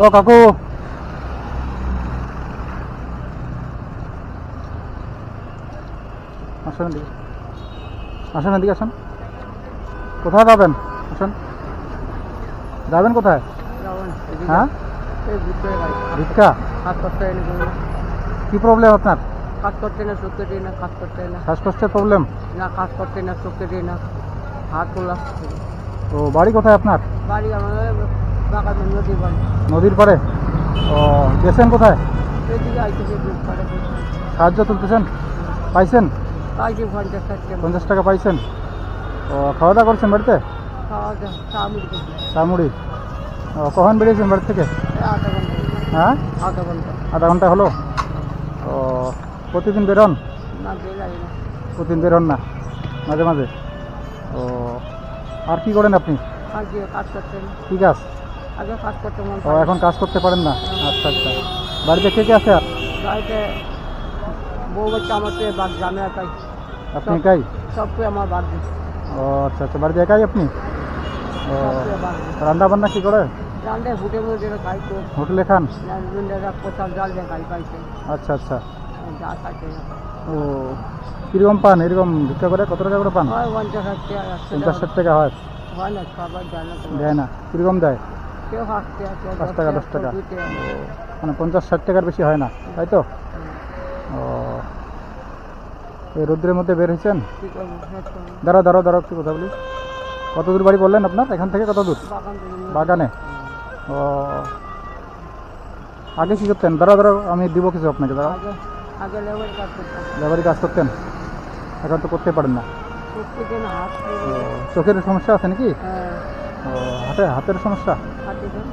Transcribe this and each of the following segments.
ও কাকু, আসেন এদিকে, আসেন এদিকে আসেন। কোথায় যাবেন? আসেন। যাবেন কোথায়? হ্যাঁ, ভিক্ষা? কি প্রবলেম আপনার? কাজ করতে না, চোখে দিই না, কাজ করতে না, শ্বাসকষ্টের প্রবলেম? না কাজ করতে না, চোখে দিই না, হাত তোলা। তো বাড়ি কোথায় আপনার? বাড়ি আমাদের বাগান নদী বাড়ি। নদীর পাড়ে? ও, গেছেন কোথায়? এদিকে আইতেছে সাহায্য তুলতেছেন? পাইছেন? পাইছি 50-60 টাকা। 50 টাকা পাইছেন? ও, খাওয়া দাওয়া করছেন বাড়িতে? খাওয়া দাওয়া চা মুড়ি খেয়েছি। চা মুড়ি? ও, কখন বেরিয়েছেন বাড়ি থেকে? আধা ঘন্টা। হ্যাঁ, আধা ঘন্টা। আধা ঘন্টা হলো? ও, প্রতিদিন বেরোন? না বেরাই না। প্রতিদিন বেরোন না, মাঝে মাঝে? ও, আর কি করেন আপনি? আগে কাজ করতেন, কি কাজ? আগে কাজ করতে মন ও, এখন কাজ করতে পারেন না? আচ্ছা আচ্ছা। বাড়িতে কে কে আছে আর? বাড়িতে বউ বাচ্চা আমার তো বাদ গ্রামে একাই। আপনি একাই? সবকে আমার বাদ দিই। ও আচ্ছা আচ্ছা, বাড়িতে একাই আপনি? ও, সবকে বাদ দিই। রান্না বান্না কি করে? রান্ডে ফুটে মধ্যে খাই তো হোটেলে খান? কোথাও জাল দিয়ে খাই পাইছে আচ্ছা আচ্ছা। যা খাইতে ও, কীরকম পান এরকম ভিক্ষা করে? কত টাকা করে পান? হয় 50-60 টাকা, 50-60 টাকা হয়? হয় না, খাবার যায় না তো। দেয় না? কীরকম দেয়? কেউ 5 টাকা, কেউ 5 টাকা 10 টাকা? 2 টাকা। মানে 50-60 টাকার বেশি হয় না, তাই তো? ও, এই রোদ্রের মধ্যে বের হয়েছেন? কি করবো, শেষ করবো। দাঁড়াও দাঁড়াও দাঁড়াও, একটু কথা বলি। কত দূর বাড়ি বললেন আপনার? এখান থেকে কত দূর? বাগান থেকে বাগানে? ও, আগে কী করতেন? দাঁড়াও দাঁড়াও, আমি দিব কিছু আপনাকে, দাঁড়াও। আগে আগে লেবার কাজ করতাম। লেবারি কাজ করতেন? এখন তো করতে পারেন না? সত্যি কেন হাত ও, চোখের সমস্যা আছে নাকি? হ্যাঁ, ও, হাতের সমস্যা? হাতে দেন।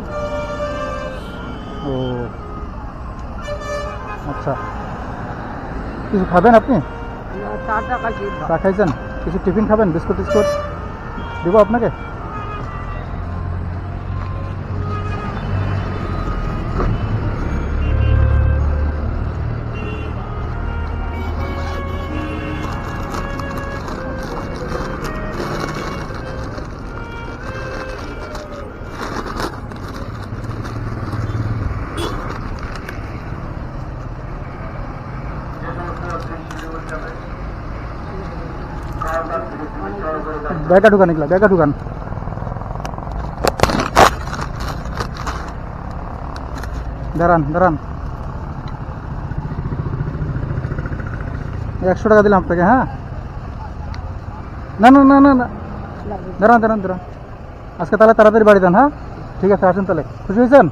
ও আচ্ছা, কিছু খাবেন আপনি? চাটা খাইছি। চা খাইছেন? কিছু টিফিন খাবেন? বিস্কুট টিস্কুট দিব আপনাকে? ব্যাগটা ঢুকান, এগুলা ব্যাগটা ঢুকান। দাঁড়ান দাঁড়ান, 100 টাকা দিলাম আপনাকে। হ্যাঁ, না না না না না, দাঁড়ান দাঁড়ান দাঁড়ান। আজকে তাহলে তাড়াতাড়ি বাড়ি যান। হ্যাঁ, ঠিক আছে, আসেন তাহলে। খুশি হয়েছেন?